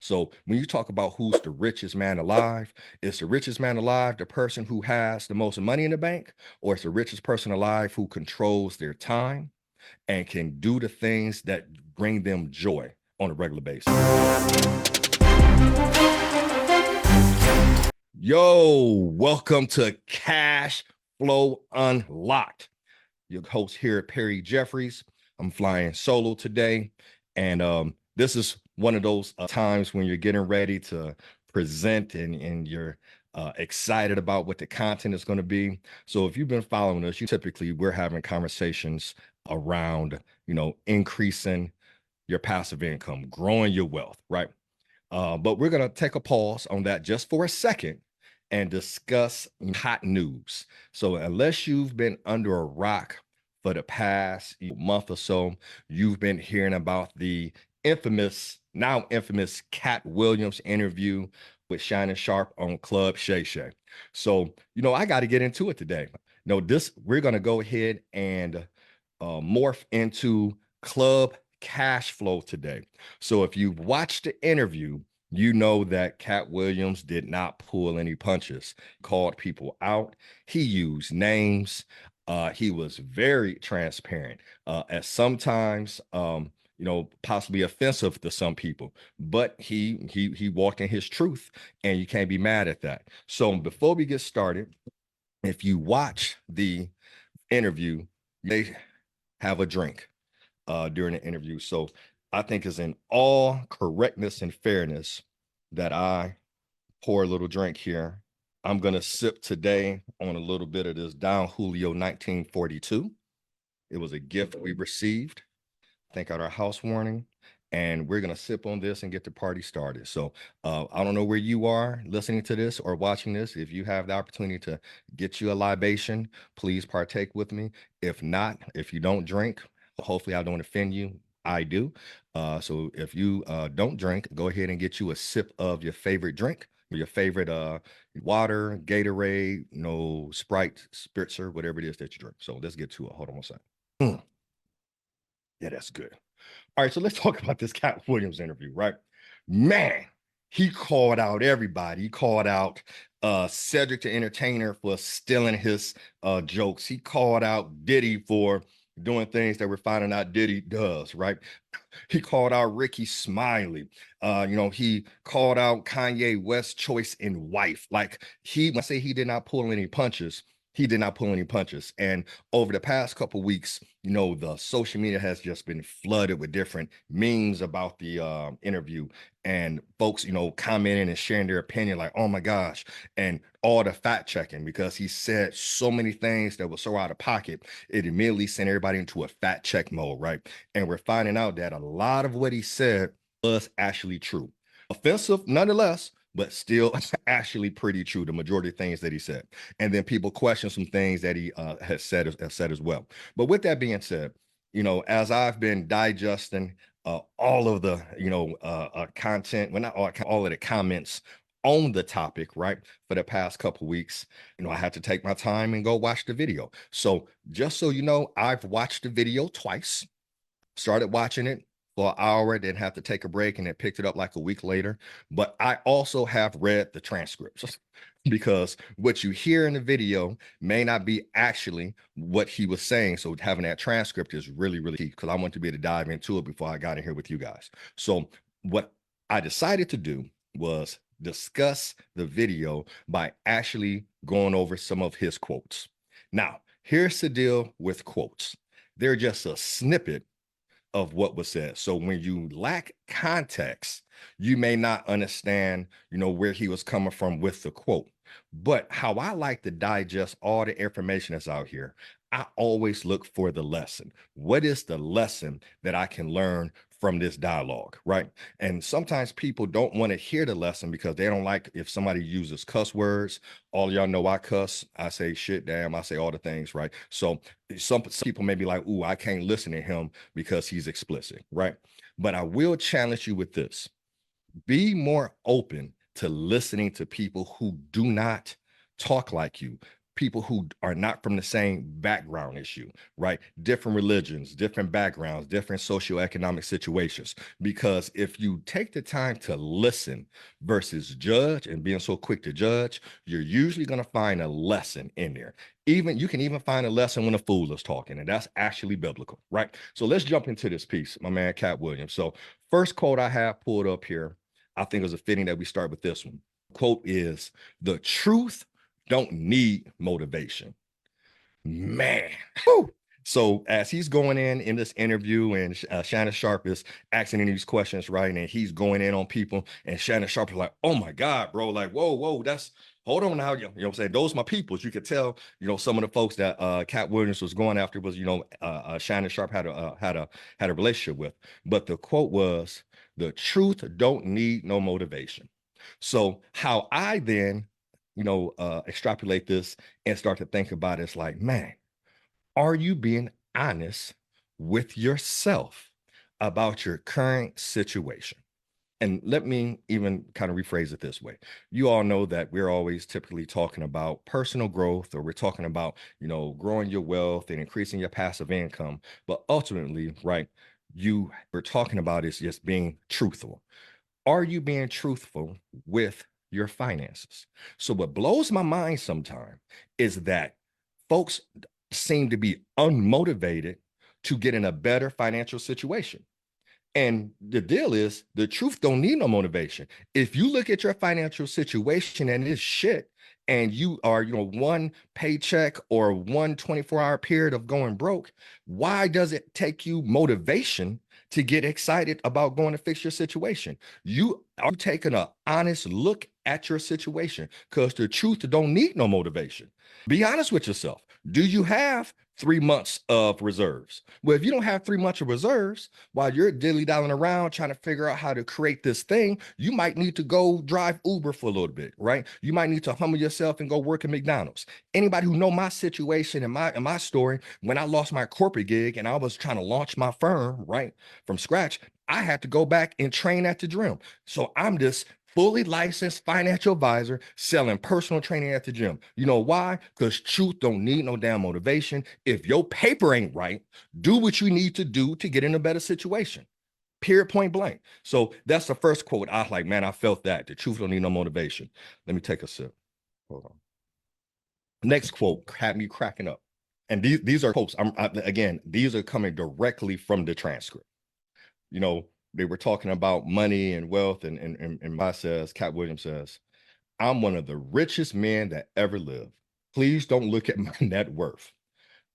So when you talk about who's the richest man alive, is the richest man alive the person who has the most money in the bank, or is the richest person alive who controls their time and can do the things that bring them joy on a regular basis? Yo, welcome to Cash Flow Unlocked. Your host here, Perry Jeffries. I'm flying solo today, and this is one of those times when you're getting ready to present and you're excited about what the content is going to be. So if you've been following us, we're having conversations around, increasing your passive income, growing your wealth, right? But we're going to take a pause on that just for a second and discuss hot news. So, unless you've been under a rock for the past month or so, you've been hearing about the now infamous Katt Williams interview with Shannon Sharp on Club Shay Shay. So, I got to get into it today. We're going to go ahead and morph into Club Cash Flow today. So if you've watched the interview, you know that Katt Williams did not pull any punches, called people out. He used names. He was very transparent. At sometimes, possibly offensive to some people, but he walked in his truth, and you can't be mad at that. So before we get started, if you watch the interview, they have a drink during the interview. So I think it's in all correctness and fairness that I pour a little drink here. I'm going to sip today on a little bit of this Don Julio 1942. It was a gift we received, thank out our house warning. And we're going to sip on this and get the party started. So I don't know where you are listening to this or watching this. If you have the opportunity to get you a libation, please partake with me. If not, if you don't drink, hopefully I don't offend you. I do. So if you don't drink, go ahead and get you a sip of your favorite drink, your favorite water, Gatorade, Sprite, Spritzer, whatever it is that you drink. So let's get to it. Hold on one second. Yeah, that's good. All right, so let's talk about this Katt Williams interview, right? Man, he called out everybody. He called out Cedric the Entertainer for stealing his jokes. He called out Diddy for doing things that we're finding out Diddy does, right? He called out Ricky Smiley. He called out Kanye West's choice in wife. Like when I say he did not pull any punches, he did not pull any punches. And over the past couple weeks, the social media has just been flooded with different memes about the interview, and folks, commenting and sharing their opinion, like, oh my gosh, and all the fact checking, because he said so many things that were so out of pocket, it immediately sent everybody into a fact check mode, right? And we're finding out that a lot of what he said was actually true. Offensive nonetheless, but still actually pretty true, the majority of things that he said. And then people question some things that he has said as well. But with that being said, as I've been digesting all of the, content, well, not all of the comments on the topic, right, for the past couple weeks, I had to take my time and go watch the video. So just so you know, I've watched the video twice, started watching it for an hour, then have to take a break, and then picked it up like a week later. But I also have read the transcripts because what you hear in the video may not be actually what he was saying. So having that transcript is really, really key, because I want to be able to dive into it before I got in here with you guys. So what I decided to do was discuss the video by actually going over some of his quotes. Now, here's the deal with quotes. They're just a snippet of what was said. So when you lack context, you may not understand, where he was coming from with the quote. But how I like to digest all the information that's out here, I always look for the lesson. What is the lesson that I can learn from this dialogue, right? And sometimes people don't want to hear the lesson because they don't like if somebody uses cuss words. All y'all know I cuss. I say shit, damn, I say all the things, right? So some people may be like, ooh, I can't listen to him because he's explicit, right? But I will challenge you with this. Be more open to listening to people who do not talk like you, people who are not from the same background as you, right? Different religions, different backgrounds, different socioeconomic situations. Because if you take the time to listen versus judge and being so quick to judge, you're usually going to find a lesson in there. Even you can even find a lesson when a fool is talking, and that's actually biblical, right? So let's jump into this piece, my man Katt Williams. So first quote I have pulled up here, I think it was a fitting that we start with this one. Quote is, "The truth don't need motivation." Man. Whew. So as he's going in this interview, and Shannon Sharp is asking these questions, right? And he's going in on people, and Shannon Sharp is like, "Oh my God, bro! Like, whoa, that's hold on now, you know what I'm saying? Those are my peoples." You could tell, some of the folks that Katt Williams was going after was, Shannon Sharp had a relationship with. But the quote was, "The truth don't need no motivation." So how I then, extrapolate this and start to think about it, it's like, man, are you being honest with yourself about your current situation? And let me even kind of rephrase it this way. You all know that we're always typically talking about personal growth, or we're talking about, growing your wealth and increasing your passive income. But ultimately, right, we're talking about is just being truthful. Are you being truthful with your finances? So what blows my mind sometimes is that folks seem to be unmotivated to get in a better financial situation. And the deal is, the truth don't need no motivation. If you look at your financial situation and it's shit, and you are, one paycheck or one 24-hour period of going broke, why does it take you motivation to get excited about going to fix your situation? You are taking an honest look at your situation, because the truth don't need no motivation. Be honest with yourself. Do you have 3 months of reserves? Well, if you don't have 3 months of reserves, while you're dilly-dallying around trying to figure out how to create this thing, you might need to go drive Uber for a little bit, right? You might need to humble yourself and go work at McDonald's. Anybody who know my situation and my story, when I lost my corporate gig and I was trying to launch my firm, right, from scratch, I had to go back and train at the gym. So I'm this fully licensed financial advisor selling personal training at the gym. You know why? Because truth don't need no damn motivation. If your paper ain't right, do what you need to do to get in a better situation. Period, point blank. So that's the first quote. I was like, man, I felt that. The truth don't need no motivation. Let me take a sip. Hold on. Next quote had me cracking up. And these are quotes. Again, these are coming directly from the transcript. You know, they were talking about money and wealth, and I says, Katt Williams says, "I'm one of the richest men that ever lived. Please don't look at my net worth.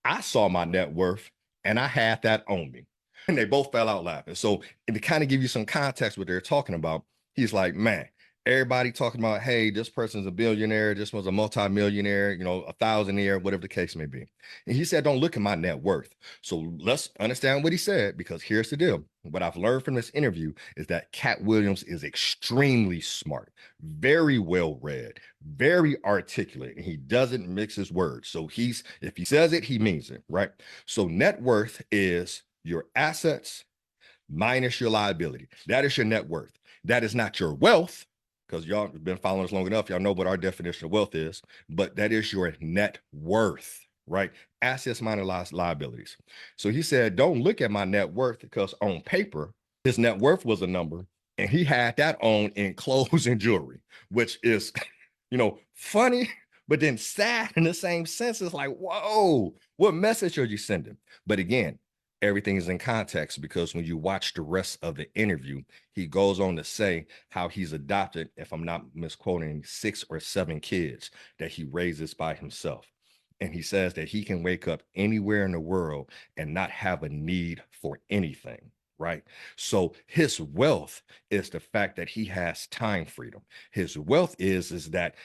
I saw my net worth and I had that on me." And they both fell out laughing. So, and to kind of give you some context what they're talking about, he's like, man, everybody talking about, hey, this person's a billionaire, this was a multimillionaire, a thousandaire, whatever the case may be. And he said, don't look at my net worth. So let's understand what he said, because here's the deal. What I've learned from this interview is that Katt Williams is extremely smart, very well read, very articulate, and he doesn't mix his words. So if he says it, he means it, right? So net worth is your assets minus your liability. That is your net worth. That is not your wealth, because y'all have been following us long enough. Y'all know what our definition of wealth is, but that is your net worth, right? Assets minus liabilities. So he said, don't look at my net worth, because on paper, his net worth was a number, and he had that on in clothes and jewelry, which is, funny, but then sad in the same sense. It's like, whoa, what message are you sending? But again, everything is in context, because when you watch the rest of the interview, he goes on to say how he's adopted, if I'm not misquoting, 6 or 7 kids that he raises by himself. And he says that he can wake up anywhere in the world and not have a need for anything, right? So his wealth is the fact that he has time freedom. His wealth is that,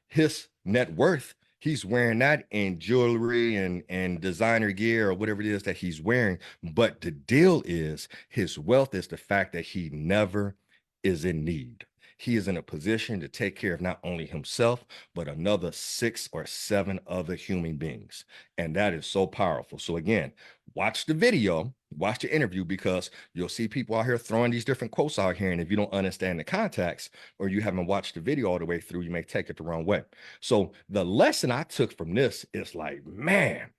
his net worth, he's wearing that in jewelry and designer gear or whatever it is that he's wearing. But the deal is, his wealth is the fact that he never is in need. He is in a position to take care of not only himself, but another 6 or 7 other human beings. And that is so powerful. So again, watch the video, watch the interview, because you'll see people out here throwing these different quotes out here. And if you don't understand the context or you haven't watched the video all the way through, you may take it the wrong way. So the lesson I took from this is like, man,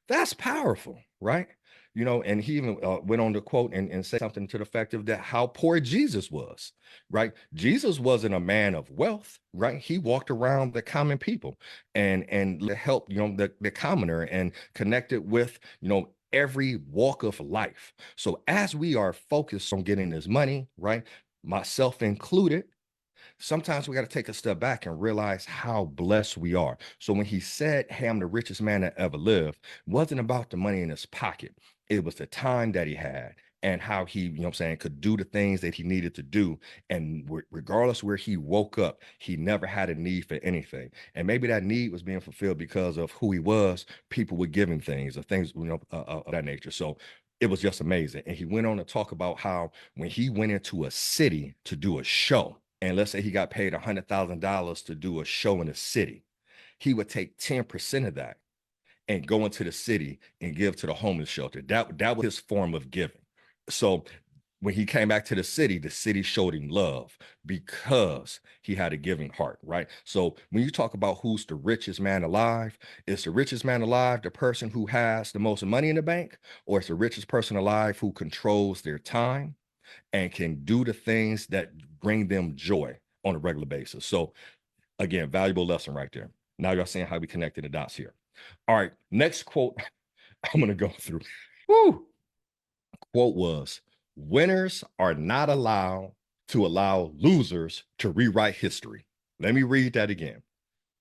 that's powerful, right? And he even went on to quote and say something to the effect of that how poor Jesus was, right? Jesus wasn't a man of wealth, right? He walked around the common people and helped, the commoner and connected with, every walk of life. So as we are focused on getting this money, right? Myself included, sometimes we got to take a step back and realize how blessed we are. So when he said, hey, I'm the richest man that ever lived, it wasn't about the money in his pocket. It was the time that he had and how he, could do the things that he needed to do. And regardless where he woke up, he never had a need for anything. And maybe that need was being fulfilled because of who he was. People would give him things or things, of that nature. So it was just amazing. And he went on to talk about how when he went into a city to do a show, and let's say he got paid $100,000 to do a show in a city, he would take 10% of that and go into the city and give to the homeless shelter. That was his form of giving. So when he came back to the city showed him love because he had a giving heart, right? So when you talk about who's the richest man alive, is the richest man alive the person who has the most money in the bank, or is the richest person alive who controls their time and can do the things that bring them joy on a regular basis? So again, valuable lesson right there. Now you're seeing how we connected the dots here. All right, next quote I'm going to go through. Woo! Quote was, winners are not allowed to allow losers to rewrite history. Let me read that again.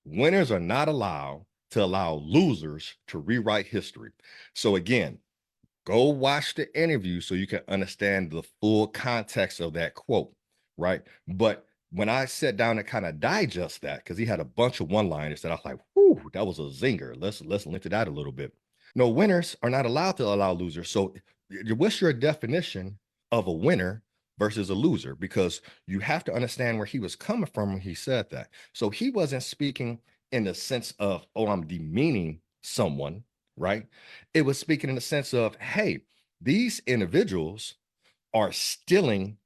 Winners are not allowed to allow losers to rewrite history. So again, go watch the interview so you can understand the full context of that quote, right? But when I sat down and kind of digest that, because he had a bunch of one-liners that I was like, whoo, that was a zinger. Let's link to that a little bit. No, winners are not allowed to allow losers. So what's your definition of a winner versus a loser? Because you have to understand where he was coming from when he said that. So he wasn't speaking in the sense of, oh, I'm demeaning someone, right? It was speaking in the sense of, hey, these individuals are stealing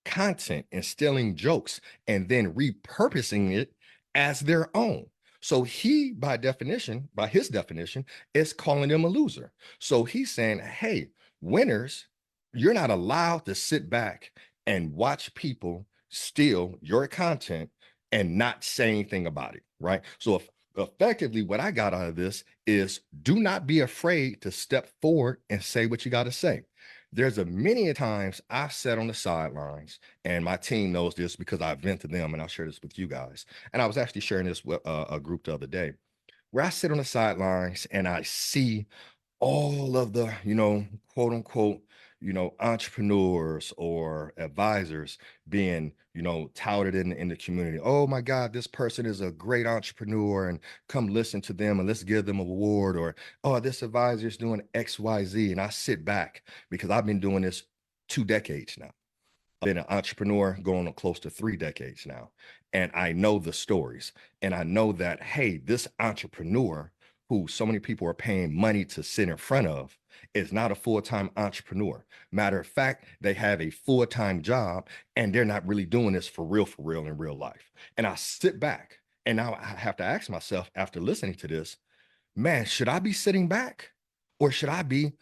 content and stealing jokes and then repurposing it as their own. So he, by his definition, is calling them a loser. So he's saying, hey, winners, you're not allowed to sit back and watch people steal your content and not say anything about it, right? So effectively, what I got out of this is do not be afraid to step forward and say what you got to say. There's a many a times I've sat on the sidelines, and my team knows this because I vent to them, and I'll share this with you guys. And I was actually sharing this with a group the other day, where I sit on the sidelines and I see all of the, quote unquote, entrepreneurs or advisors being, touted in the community. Oh my God, this person is a great entrepreneur and come listen to them and let's give them an award. Or, oh, this advisor is doing XYZ. And I sit back because I've been doing this 2 decades now. Been an entrepreneur going on close to 3 decades now. And I know the stories. And I know that, hey, this entrepreneur who so many people are paying money to sit in front of is not a full-time entrepreneur. Matter of fact, they have a full-time job and they're not really doing this for real in real life. And I sit back and now I have to ask myself after listening to this, man, should I be sitting back or should I be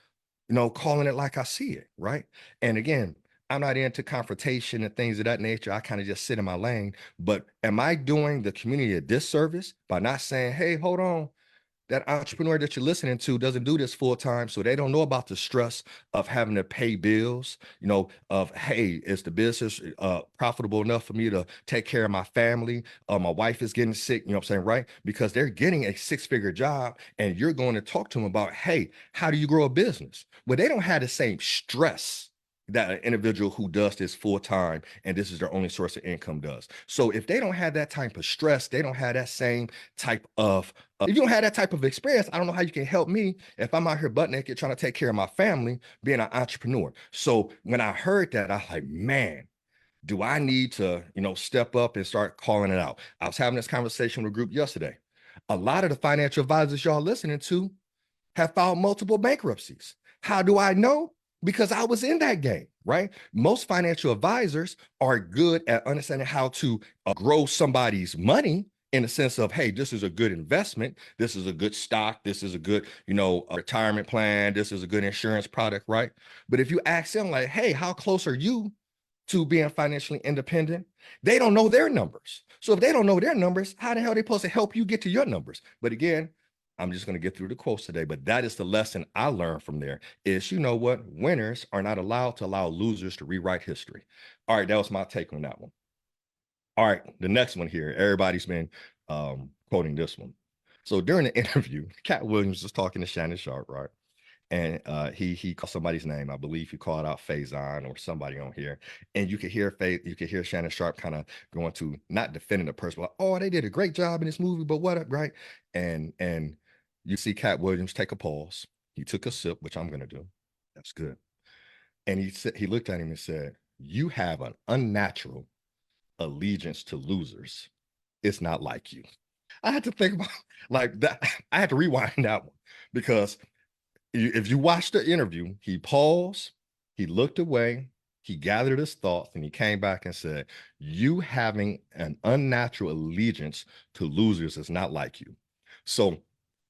calling it like I see it, right? And again, I'm not into confrontation and things of that nature. I kind of just sit in my lane. But am I doing the community a disservice by not saying, hey, hold on, that entrepreneur that you're listening to doesn't do this full time, so they don't know about the stress of having to pay bills, of, hey, is the business profitable enough for me to take care of my family? My wife is getting sick, what I'm saying, right? Because they're getting a six-figure job and you're going to talk to them about, hey, how do you grow a business? Well, they don't have the same stress that an individual who does this full time and this is their only source of income does. So if they don't have that type of stress, they don't have that same type of if you don't have that type of experience, I don't know how you can help me if I'm out here butt naked trying to take care of my family, being an entrepreneur. So when I heard that, I was like, man, do I need to, step up and start calling it out? I was having this conversation with a group yesterday. A lot of the financial advisors y'all listening to have filed multiple bankruptcies. How do I know? Because I was in that game, right? Most financial advisors are good at understanding how to grow somebody's money in the sense of, hey, this is a good investment. This is a good stock. This is a good, retirement plan. This is a good insurance product, right? But if you ask them like, hey, how close are you to being financially independent? They don't know their numbers. So if they don't know their numbers, how the hell are they supposed to help you get to your numbers? But again, I'm just going to get through the quotes today, but that is the lesson I learned from there is, you know what? Winners are not allowed to allow losers to rewrite history. All right, that was my take on that one. All right, the next one here. Everybody's been quoting this one. So during the interview, Katt Williams was talking to Shannon Sharp, right? And he called somebody's name. I believe he called out Faison or somebody on here. And you could hear Shannon Sharp kind of going to not defending the person, like, oh, they did a great job in this movie, but what, right? And you see Katt Williams take a pause. He took a sip, which I'm gonna do. That's good. And he looked at him and said, "You have an unnatural allegiance to losers. It's not like you." I had to think about like that. I had to rewind that one because if you watch the interview, he paused, he looked away, he gathered his thoughts, and he came back and said, "You having an unnatural allegiance to losers is not like you." So,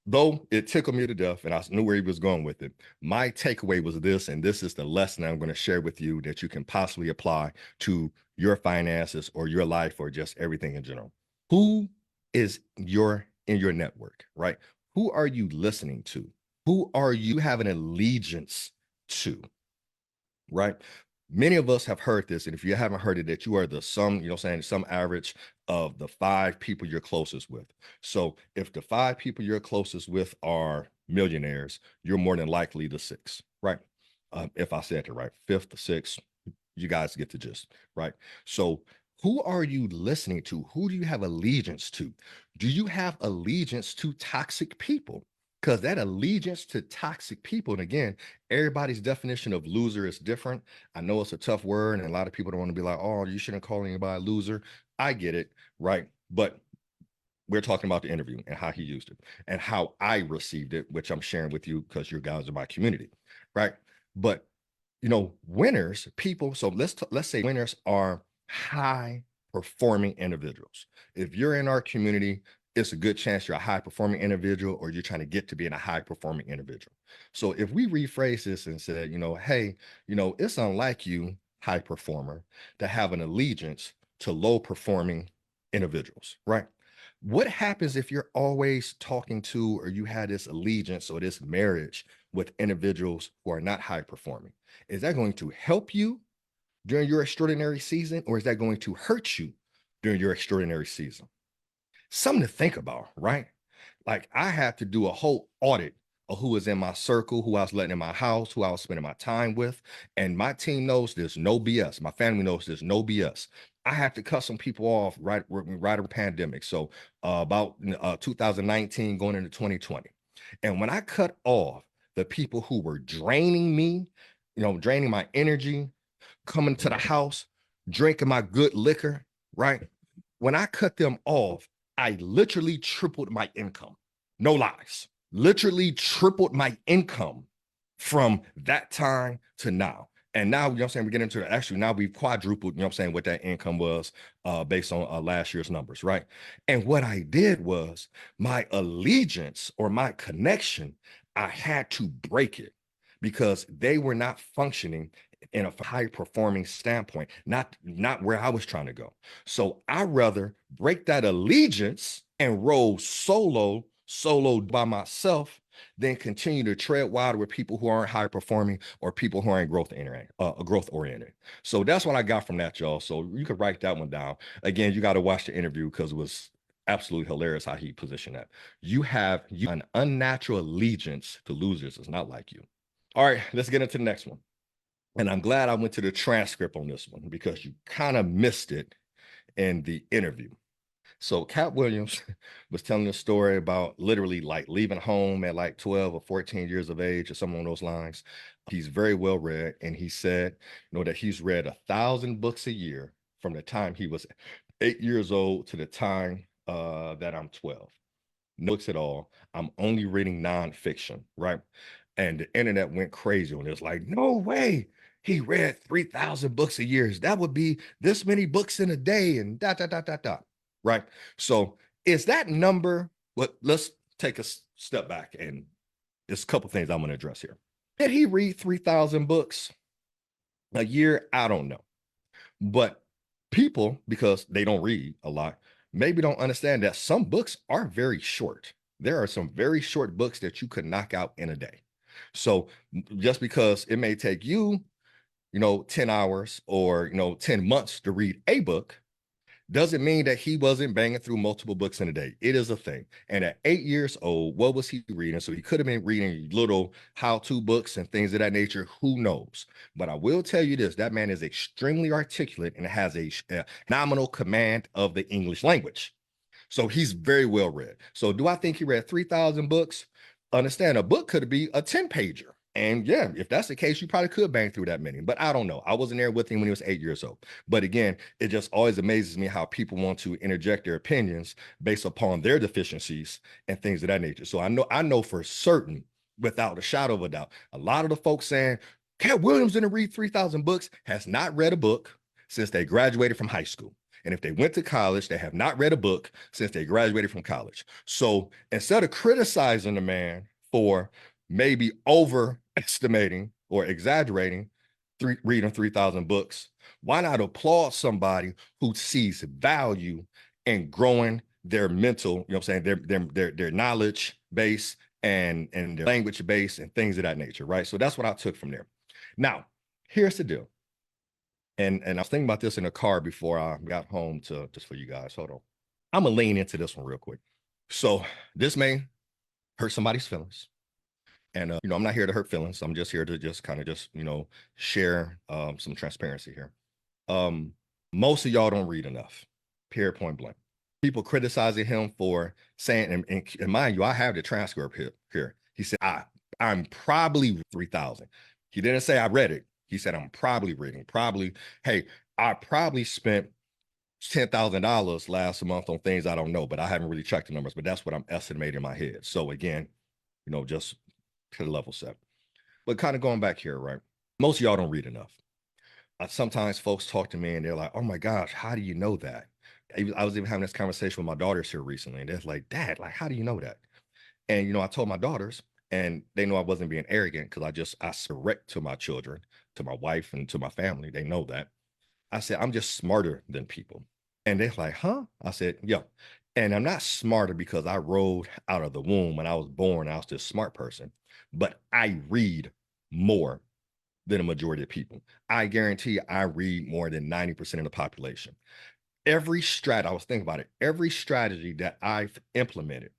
though it tickled me to death and I knew where he was going with it, my takeaway was this, and this is the lesson I'm going to share with you that you can possibly apply to your finances or your life or just everything in general. Who is in your network, right? Who are you listening to? Who are you have an allegiance to, right? Many of us have heard this, and if you haven't heard it, that you are the sum, some average of the five people you're closest with. So if the five people you're closest with are millionaires, you're more than likely the sixth, right? If I said it right, fifth, the sixth, you guys get the gist, right? So who are you listening to? Who do you have allegiance to? Do you have allegiance to toxic people? Because that allegiance to toxic people, and again, everybody's definition of loser is different. I know it's a tough word, and a lot of people don't want to be like, oh, you shouldn't call anybody a loser. I get it, right? But we're talking about the interview and how he used it and how I received it, which I'm sharing with you because you guys are my community, right? But winners, people. So let's say winners are high performing individuals. If you're in our community, it's a good chance you're a high performing individual or you're trying to get to being a high performing individual. So if we rephrase this and said, hey, it's unlike you, high performer, to have an allegiance to low performing individuals, right? What happens if you're always talking to or you had this allegiance or this marriage with individuals who are not high performing? Is that going to help you during your extraordinary season, or is that going to hurt you during your extraordinary season? Something to think about, right? Like I had to do a whole audit of who was in my circle, who I was letting in my house, who I was spending my time with. And my team knows there's no BS. My family knows there's no BS. I had to cut some people off right around the pandemic. So about 2019 going into 2020. And when I cut off the people who were draining me, draining my energy, coming to the house, drinking my good liquor, right? When I cut them off, I literally tripled my income. No lies. Literally tripled my income from that time to now. And now, we get into it. Actually, now we've quadrupled, what that income was based on last year's numbers, right? And what I did was my allegiance or my connection, I had to break it because they were not functioning in a high performing standpoint, not where I was trying to go. So I rather break that allegiance and roll solo by myself than continue to tread water with people who aren't high performing or people who aren't growth oriented. So that's what I got from that, y'all. So you could write that one down. Again, you got to watch the interview because it was absolutely hilarious how he positioned that. You have an unnatural allegiance to losers. It's not like you. All right, let's get into the next one. And I'm glad I went to the transcript on this one because you kind of missed it in the interview. So Katt Williams was telling a story about literally like leaving home at like 12 or 14 years of age or something on those lines. He's very well read. And he said, that he's read 1,000 books a year from the time he was 8 years old to the time that I'm 12. No books at all. I'm only reading nonfiction, right? And the internet went crazy on this. Like, no way. He read 3,000 books a year. That would be this many books in a day and dot, dot, dot, dot, dot. Right. So is that number, what, let's take a step back, and there's a couple things I'm going to address here. Did he read 3,000 books a year? I don't know. But people, because they don't read a lot, maybe don't understand that some books are very short. There are some very short books that you could knock out in a day. So just because it may take you, 10 hours or, 10 months to read a book, doesn't mean that he wasn't banging through multiple books in a day. It is a thing. And at 8 years old, what was he reading? So he could have been reading little how-to books and things of that nature. Who knows? But I will tell you this, that man is extremely articulate and has a phenomenal command of the English language. So he's very well read. So do I think he read 3,000 books? Understand, a book could be a 10-pager. And yeah, if that's the case, you probably could bang through that many. But I don't know. I wasn't there with him when he was 8 years old. But again, it just always amazes me how people want to interject their opinions based upon their deficiencies and things of that nature. So I know for certain, without a shadow of a doubt, a lot of the folks saying Katt Williams didn't read 3,000 books has not read a book since they graduated from high school. And if they went to college, they have not read a book since they graduated from college. So instead of criticizing the man for maybe overestimating or exaggerating reading 3,000 books, why not applaud somebody who sees value in growing their mental, their knowledge base and their language base and things of that nature, right? So that's what I took from there. Now, here's the deal. And I was thinking about this in the car before I got home to just for you guys. Hold on. I'm gonna lean into this one real quick. So this may hurt somebody's feelings. And I'm not here to hurt feelings. I'm just here to just kind of share some transparency here. Most of y'all don't read enough. Period, point blank. People criticizing him for saying, and mind you, I have the transcript here. He said, I'm probably 3,000. He didn't say I read it. He said, I'm probably reading. Probably, hey, I probably spent $10,000 last month on things I don't know, but I haven't really checked the numbers, but that's what I'm estimating in my head. So again, just to the level set. But kind of going back here, right? Most of y'all don't read enough. Sometimes folks talk to me and they're like, oh my gosh, how do you know that? I was even having this conversation with my daughters here recently, and they're like, Dad, like, how do you know that? And I told my daughters, and they know I wasn't being arrogant because I direct to my children, to my wife, and to my family. They know that. I said, I'm just smarter than people. And they're like, huh? I said, yeah. And I'm not smarter because I rolled out of the womb when I was born. I was this smart person, but I read more than a majority of people. I guarantee I read more than 90% of the population. I was thinking about it, every strategy that I've implemented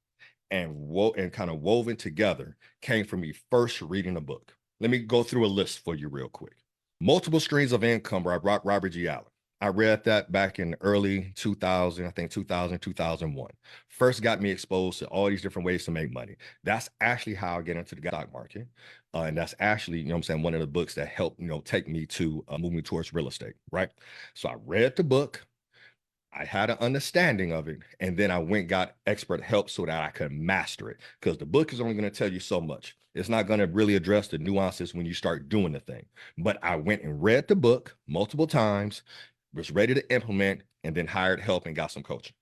and kind of woven together came from me first reading a book. Let me go through a list for you real quick. Multiple Streams of Income by Robert G. Allen. I read that back in early 2000, I think 2000, 2001. First got me exposed to all these different ways to make money. That's actually how I get into the stock market. And that's actually, one of the books that helped, take me to moving towards real estate, right? So I read the book. I had an understanding of it, and then I went got expert help so that I could master it. Because the book is only going to tell you so much. It's not going to really address the nuances when you start doing the thing. But I went and read the book multiple times, was ready to implement, and then hired help and got some coaching.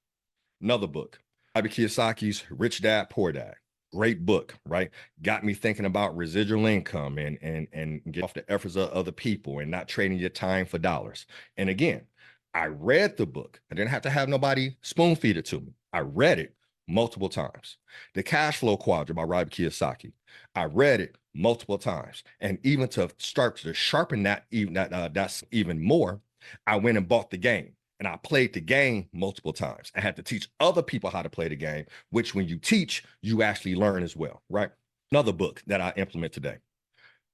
Another book, Robert Kiyosaki's Rich Dad, Poor Dad. Great book, right? Got me thinking about residual income and get off the efforts of other people and not trading your time for dollars. And again, I read the book. I didn't have to have nobody spoon feed it to me. I read it multiple times. The Cash Flow Quadrant by Robert Kiyosaki. I read it multiple times. And even to start to sharpen that's even more, I went and bought the game. And I played the game multiple times. I had to teach other people how to play the game, which when you teach, you actually learn as well, right? Another book that I implement today,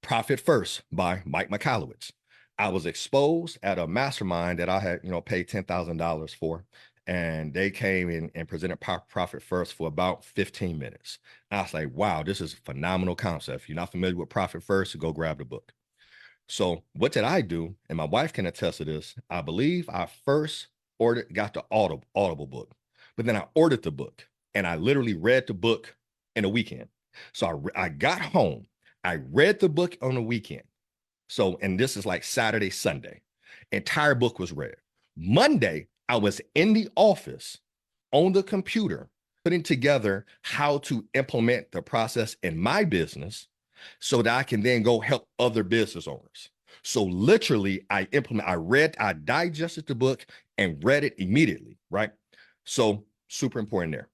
Profit First by Mike Michalowicz. I was exposed at a mastermind that I had, paid $10,000 for. And they came in and presented Profit First for about 15 minutes. And I was like, wow, this is a phenomenal concept. If you're not familiar with Profit First, go grab the book. So what did I do? And my wife can attest to this. I believe I first got the Audible book, but then I ordered the book and I literally read the book in a weekend. So I got home. I read the book on the weekend. So, and this is like Saturday, Sunday. Entire book was read. Monday, I was in the office on the computer putting together how to implement the process in my business so that I can then go help other business owners. So literally, I digested the book and read it immediately, right? So super important there.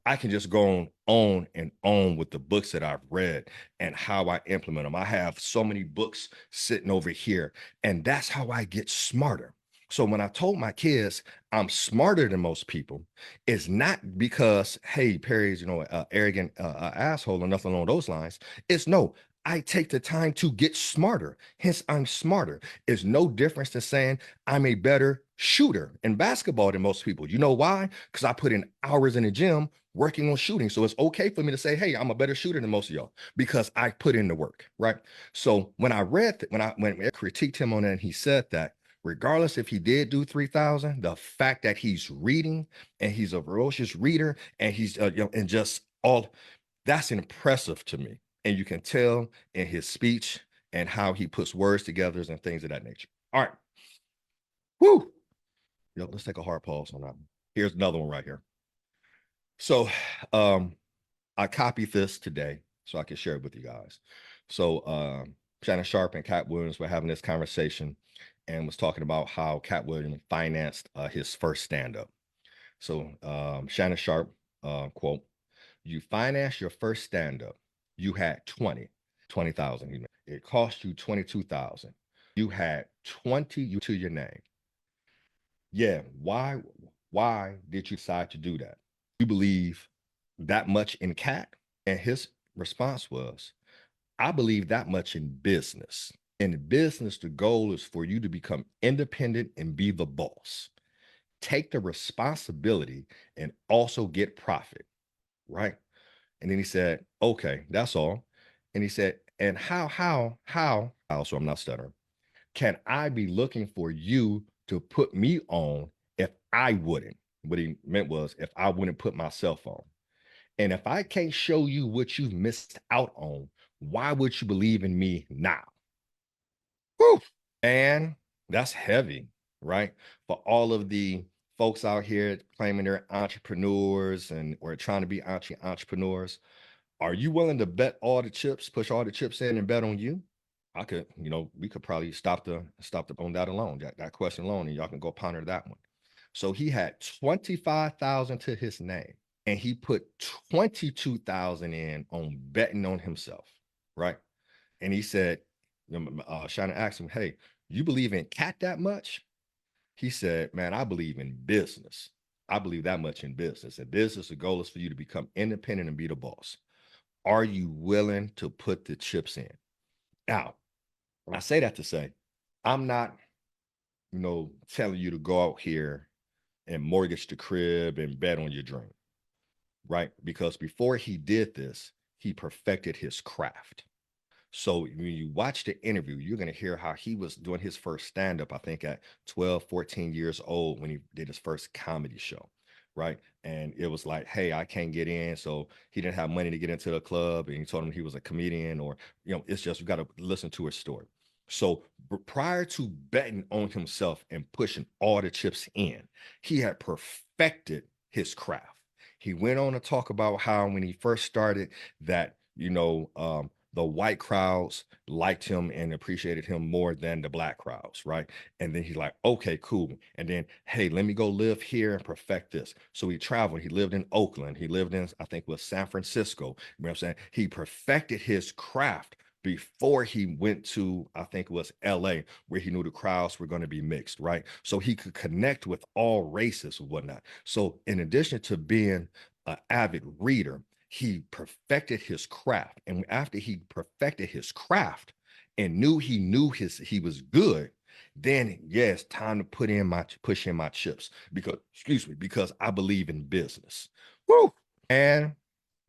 I can just go on and on with the books that I've read and how I implement them. I have so many books sitting over here, and that's how I get smarter. So when I told my kids I'm smarter than most people, it's not because, hey, Perry's, arrogant asshole or nothing along those lines. It's no, I take the time to get smarter. Hence, I'm smarter. It's no difference than saying I'm a better shooter in basketball than most people. You know why? Because I put in hours in the gym working on shooting. So it's okay for me to say, hey, I'm a better shooter than most of y'all because I put in the work, right? So when I critiqued him on that and he said that, regardless if he did do 3,000, the fact that he's reading and he's a ferocious reader and he's, and just all, that's impressive to me. And you can tell in his speech and how he puts words together and things of that nature. All right. Whoo. Let's take a hard pause on that one. Here's another one right here. So I copied this today so I can share it with you guys. So Shannon Sharpe and Katt Williams were having this conversation and was talking about how Katt Williams financed his first stand-up. So Shannon Sharpe, quote, "You financed your first stand-up. You had 20,000. It cost you 22,000. You had 20 to your name. Yeah, why did you decide to do that? You believe that much in Katt?" And his response was, "I believe that much in business. In business, the goal is for you to become independent and be the boss. Take the responsibility and also get profit, right?" And then he said, "Okay, that's all." And he said, "And so I'm not stuttering, can I be looking for you to put me on if I wouldn't?" What he meant was if I wouldn't put myself on. "And if I can't show you what you've missed out on, why would you believe in me now?" Whew. And that's heavy, right? For all of the folks out here claiming they're entrepreneurs and or trying to be entrepreneurs, are you willing to bet all the chips, push all the chips in and bet on you? I could, we could probably stop the on that alone, that question alone, and y'all can go ponder that one. So he had 25,000 to his name, and he put 22,000 in on betting on himself, right? And he said, Shannon asked him, "Hey, you believe in Katt that much?" He said, "Man, I believe in business. I believe that much in business. And business, the goal is for you to become independent and be the boss. Are you willing to put the chips in?" Now, I say that to say, I'm not, telling you to go out here and mortgage the crib and bet on your dream, right? Because before he did this, he perfected his craft. So when you watch the interview, you're going to hear how he was doing his first stand-up, I think at 12, 14 years old when he did his first comedy show, right? And it was like, hey, I can't get in. So he didn't have money to get into the club. And he told him he was a comedian or, it's just, we got to listen to his story. So prior to betting on himself and pushing all the chips in, he had perfected his craft. He went on to talk about how when he first started that, the white crowds liked him and appreciated him more than the black crowds, right? And then he's like, okay, cool. And then, hey, let me go live here and perfect this. So he traveled. He lived in Oakland. He lived in, I think, was San Francisco. You know what I'm saying? He perfected his craft before he went to, I think it was LA, where he knew the crowds were going to be mixed, right? So he could connect with all races and whatnot. So in addition to being an avid reader, he perfected his craft. And after he perfected his craft and he was good, then yes, time to push in my chips because I believe in business. Woo! And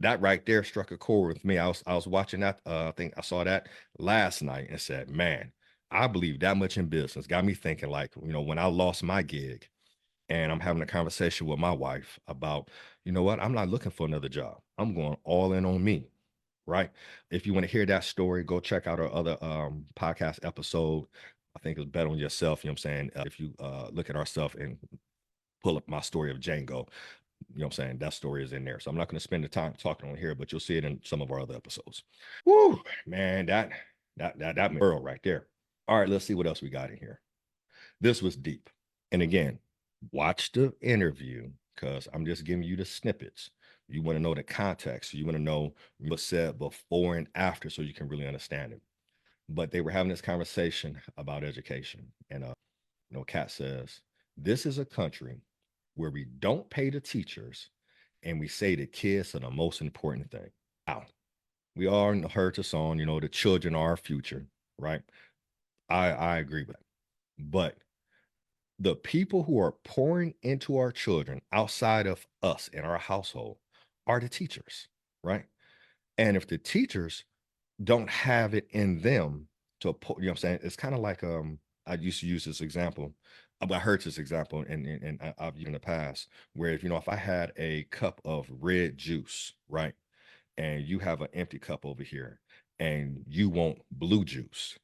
that right there struck a chord with me. I was watching that. I think I saw that last night and said, man, I believe that much in business. Got me thinking like, when I lost my gig and I'm having a conversation with my wife about, you know what, I'm not looking for another job. I'm going all in on me. right? If you want to hear that story, go check out our other podcast episode. I think it's Bet on Yourself. You know what I'm saying? If you look at our stuff and pull up my story of Django, you know what I'm saying? That story is in there. So I'm not going to spend the time talking on here, but you'll see it in some of our other episodes. Woo, man, that world right there. All right, let's see what else we got in here. This was deep. And again, watch the interview because I'm just giving you the snippets. You want to know the context. You want to know what's said before and after so you can really understand it. But they were having this conversation about education. And Katt says, this is a country where we don't pay the teachers and we say the kids are the most important thing. Now, we all heard the song, the children are our future, right? I agree with that. But the people who are pouring into our children outside of us in our household are the teachers, right? And if the teachers don't have it in them to, you know what I'm saying? It's kind of like I used to use this example. I heard this example and I've used in the past where if I had a cup of red juice, right? And you have an empty cup over here and you want blue juice,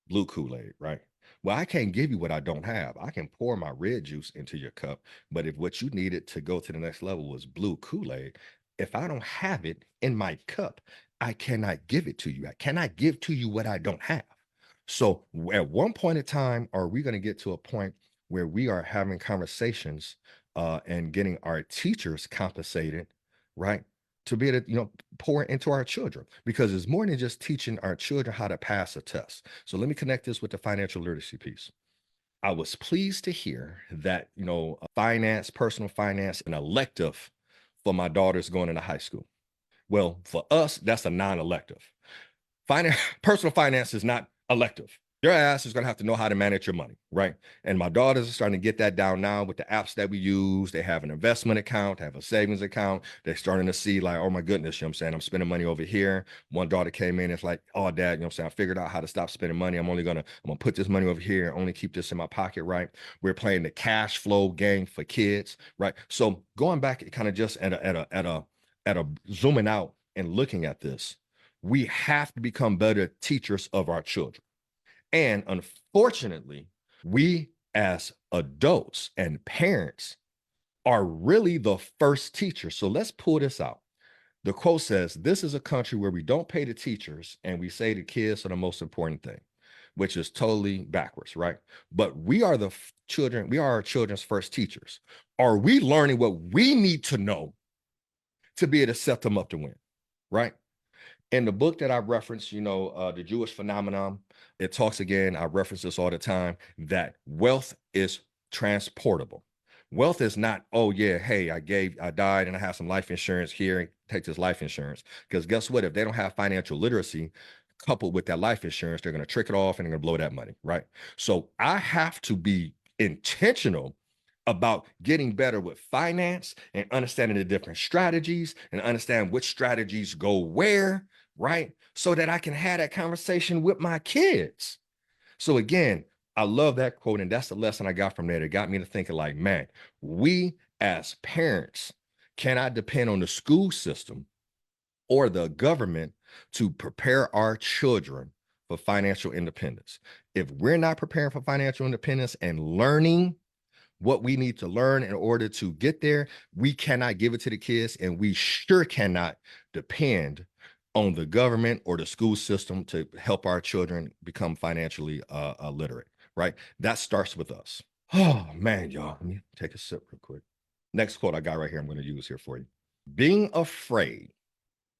blue Kool-Aid, right? Well, I can't give you what I don't have. I can pour my red juice into your cup, but if what you needed to go to the next level was blue Kool-Aid, if I don't have it in my cup, I cannot give it to you. I cannot give to you what I don't have. So at one point in time, are we going to get to a point where we are having conversations and getting our teachers compensated, right? To be able to, pour into our children because it's more than just teaching our children how to pass a test. So let me connect this with the financial literacy piece. I was pleased to hear that, finance, personal finance, an elective for my daughters going into high school. Well, for us, that's a non-elective. Personal finance is not elective. Your ass is going to have to know how to manage your money, right? And my daughters are starting to get that down now with the apps that we use. They have an investment account, they have a savings account. They're starting to see like, oh my goodness, I'm saying? I'm spending money over here. One daughter came in, it's like, oh dad, I'm saying? I figured out how to stop spending money. I'm gonna put this money over here and only keep this in my pocket, right? We're playing the cash flow game for kids, right? So going back kind of just at a zooming out and looking at this, we have to become better teachers of our children. And unfortunately, we as adults and parents are really the first teachers. So let's pull this out. The quote says, this is a country where we don't pay the teachers and we say the kids are the most important thing, which is totally backwards, right? But we are the children, we are our children's first teachers. Are we learning what we need to know to be able to set them up to win, right? In the book that I referenced, the Jewish phenomenon, it talks again, I reference this all the time, that wealth is transportable. Wealth is not, oh yeah, hey, I died and I have some life insurance here, take this life insurance. Because guess what? If they don't have financial literacy coupled with that life insurance, they're going to trick it off and they're going to blow that money, right? So I have to be intentional about getting better with finance and understanding the different strategies and understand which strategies go where, right? So that I can have that conversation with my kids. So again, I love that quote. And that's the lesson I got from there. That got me to thinking like, man, we as parents cannot depend on the school system or the government to prepare our children for financial independence. If we're not preparing for financial independence and learning what we need to learn in order to get there, we cannot give it to the kids, and we sure cannot depend on the government or the school system to help our children become financially literate, right? That starts with us. Oh man, y'all, let me take a sip real quick. Next quote I got right here, I'm going to use here for you. Being afraid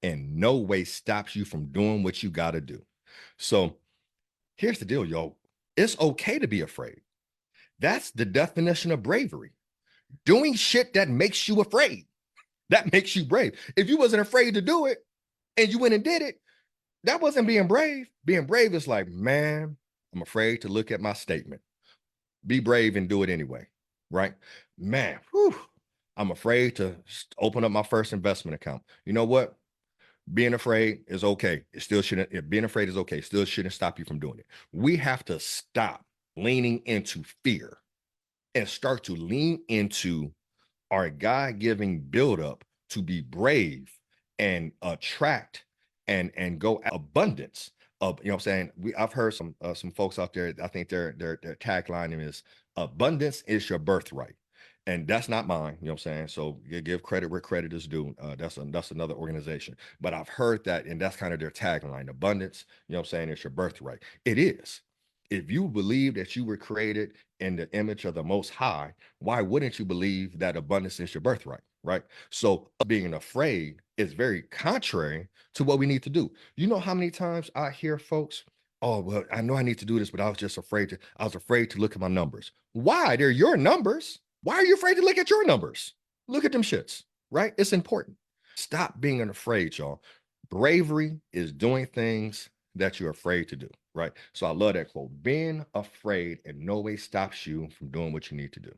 in no way stops you from doing what you got to do. So here's the deal, y'all. It's okay to be afraid. That's the definition of bravery. Doing shit that makes you afraid. That makes you brave. If you wasn't afraid to do it and you went and did it, that wasn't being brave. Being brave is like, man, I'm afraid to look at my statement. Be brave and do it anyway, right? Man, whew, I'm afraid to open up my first investment account. You know what? Being afraid is okay. It still shouldn't, if being afraid is okay, still shouldn't stop you from doing it. We have to stop leaning into fear and start to lean into our God-given buildup to be brave and attract and go abundance of, you know what I'm saying? I've heard some folks out there, I think their tagline is abundance is your birthright. And that's not mine, you know what I'm saying? So you give credit where credit is due. That's another organization. But I've heard that, and that's kind of their tagline. Abundance, you know what I'm saying, it's your birthright. It is. If you believe that you were created in the image of the most high, why wouldn't you believe that abundance is your birthright? Right. So being afraid is very contrary to what we need to do. You know how many times I hear folks, oh, well, I know I need to do this, but I was afraid to look at my numbers. Why? They're your numbers. Why are you afraid to look at your numbers? Look at them shits, right? It's important. Stop being afraid, y'all. Bravery is doing things that you're afraid to do, right? So I love that quote. Being afraid in no way stops you from doing what you need to do.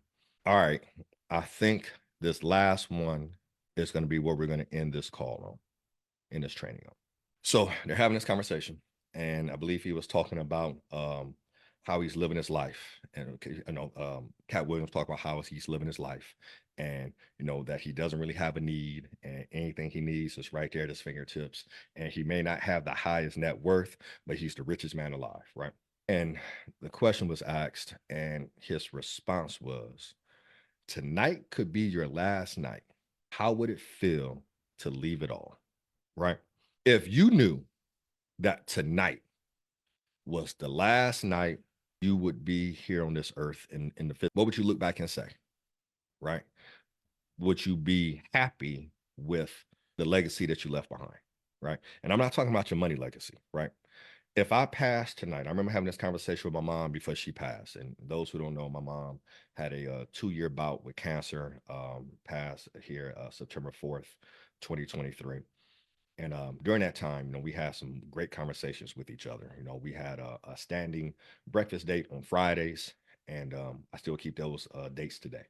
All right. I think this last one is going to be where we're going to end this call on, in this training on. So they're having this conversation, and I believe he was talking about how he's living his life. And Katt Williams talked about how he's living his life, and that he doesn't really have a need, and anything he needs is right there at his fingertips. And he may not have the highest net worth, but he's the richest man alive, right? And the question was asked, and his response was, tonight could be your last night. How would it feel to leave it all? Right? If you knew that tonight was the last night you would be here on this earth in the fifth, what would you look back and say? Right? Would you be happy with the legacy that you left behind? Right? And I'm not talking about your money legacy, right? If I passed tonight, I remember having this conversation with my mom before she passed. And those who don't know, my mom had a 2-year bout with cancer, passed here September 4th, 2023. And during that time, we had some great conversations with each other. We had a standing breakfast date on Fridays, and I still keep those dates today.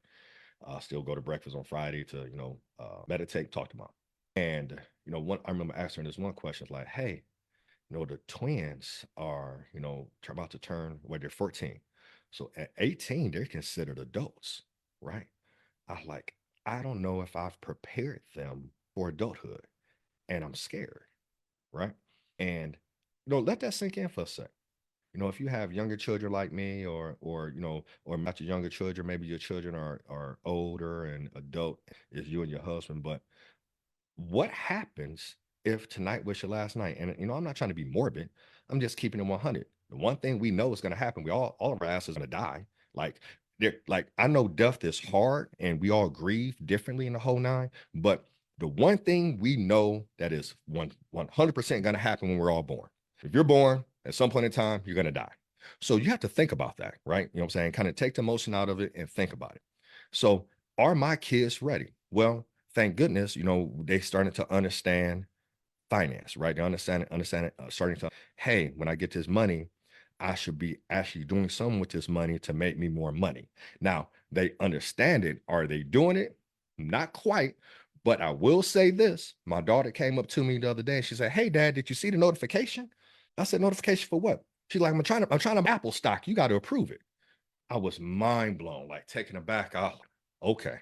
I still go to breakfast on Friday to, meditate, talk to mom. And, I remember asking her this one question, like, hey, the twins are, about to turn, well, they're 14. So at 18, they're considered adults, right? I don't know if I've prepared them for adulthood, and I'm scared, right? And let that sink in for a sec. If you have younger children like me, or not your younger children, maybe your children are older and adult, is you and your husband, but what happens if tonight was your last night? And I'm not trying to be morbid. I'm just keeping it 100. The one thing we know is going to happen. We all of our asses are going to die. Like I know death is hard, and we all grieve differently in the whole nine. But the one thing we know that is 100% going to happen when we're all born. If you're born at some point in time, you're going to die. So you have to think about that, right? You know what I'm saying? Kind of take the emotion out of it and think about it. So are my kids ready? Well, thank goodness, they started to understand finance, right? They understand it, starting to, hey, when I get this money, I should be actually doing something with this money to make me more money. Now, they understand it. Are they doing it? Not quite. But I will say this. My daughter came up to me the other day and she said, hey, Dad, did you see the notification? I said, notification for what? She's like, I'm trying to Apple stock. You got to approve it. I was mind blown, like taken aback. Oh, okay.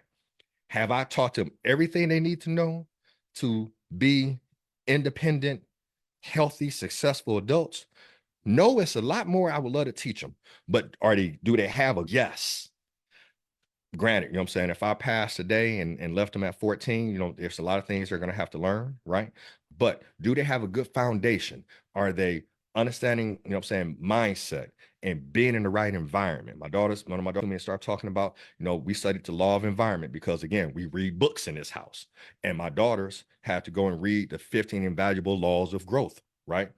Have I taught them everything they need to know to be independent, healthy, successful adults? No, it's a lot more I would love to teach them. But do they have a yes? Granted, you know what I'm saying? If I passed today and left them at 14, there's a lot of things they're going to have to learn, right? But do they have a good foundation? Are they understanding, what I'm saying, mindset and being in the right environment? One of my daughters start talking about, we studied the law of environment because, again, we read books in this house. And my daughters had to go and read the 15 invaluable laws of growth, right?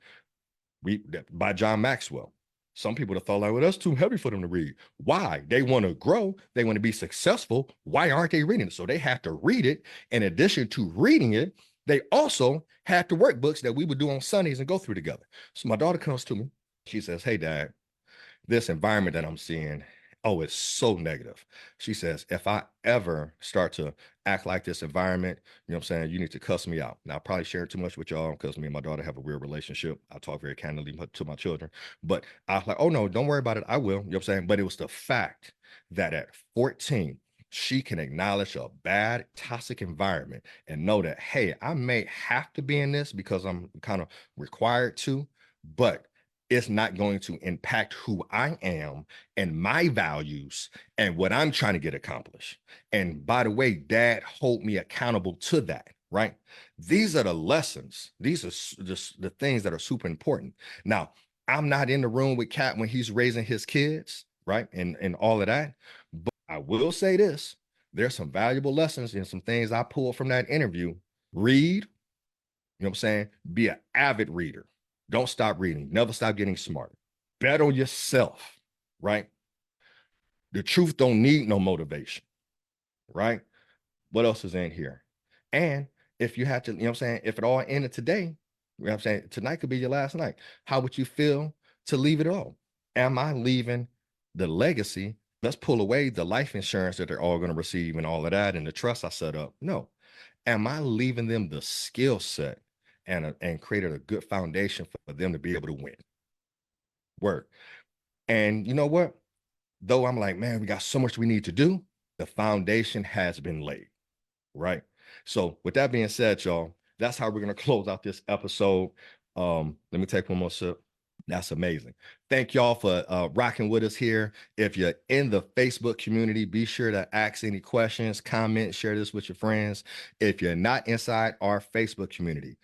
By John Maxwell. Some people have thought like, well, that's too heavy for them to read. Why? They want to grow. They want to be successful. Why aren't they reading it? So they have to read it. In addition to reading it, they also had the workbooks that we would do on Sundays and go through together. So my daughter comes to me. She says, hey, Dad, this environment that I'm seeing, oh, it's so negative. She says, if I ever start to act like this environment, what I'm saying, you need to cuss me out. Now, I probably share too much with y'all because me and my daughter have a weird relationship. I talk very candidly to my children, but I was like, oh no, don't worry about it. I will, what I'm saying? But it was the fact that at 14, she can acknowledge a bad, toxic environment and know that, hey, I may have to be in this because I'm kind of required to, but it's not going to impact who I am and my values and what I'm trying to get accomplished. And by the way, dad hold me accountable to that, right? These are the lessons. These are just the things that are super important. Now, I'm not in the room with Katt when he's raising his kids, right? And all of that. But I will say this, there's some valuable lessons and some things I pulled from that interview. Read, you know what I'm saying? Be an avid reader. Don't stop reading. Never stop getting smarter. Bet on yourself, right? The truth don't need no motivation, right? What else is in here? And if you had to, you know what I'm saying, if it all ended today, you know what I'm saying, tonight could be your last night. How would you feel to leave it all? Am I leaving the legacy? Let's pull away the life insurance that they're all going to receive and all of that and the trust I set up. No. Am I leaving them the skill set and created a good foundation for them to be able to win? Work. And you know what? Though I'm like, man, we got so much we need to do, the foundation has been laid, right? So with that being said, y'all, that's how we're gonna close out this episode. Let me take one more sip. That's amazing. Thank y'all for rocking with us here. If you're in the Facebook community, be sure to ask any questions, comment, share this with your friends. If you're not inside our Facebook community,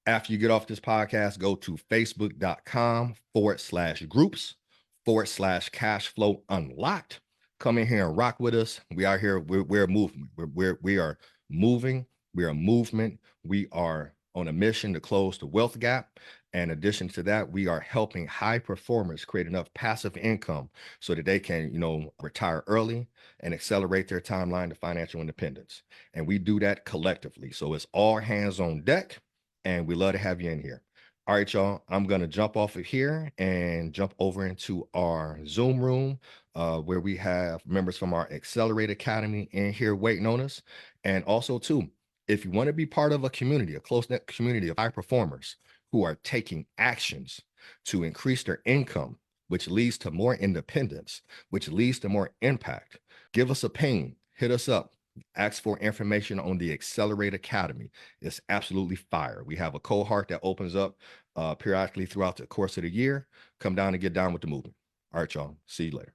after you get off this podcast, go to facebook.com/groups/cash flow unlocked. Come in here and rock with us. We are here. We're moving. We are moving. We are a movement. We are on a mission to close the wealth gap. In addition to that, we are helping high performers create enough passive income so that they can, retire early and accelerate their timeline to financial independence. And we do that collectively. So it's all hands on deck, and we love to have you in here. All right, y'all, I'm going to jump off of here and jump over into our Zoom room where we have members from our Accelerator Academy in here waiting on us. And also, too, if you want to be part of a community, a close-knit community of high performers who are taking actions to increase their income, which leads to more independence, which leads to more impact, give us a ping, hit us up. Ask for information on the Accelerate Academy. It's absolutely fire. We have a cohort that opens up periodically throughout the course of the year. Come down and get down with the movement. All right, y'all. See you later.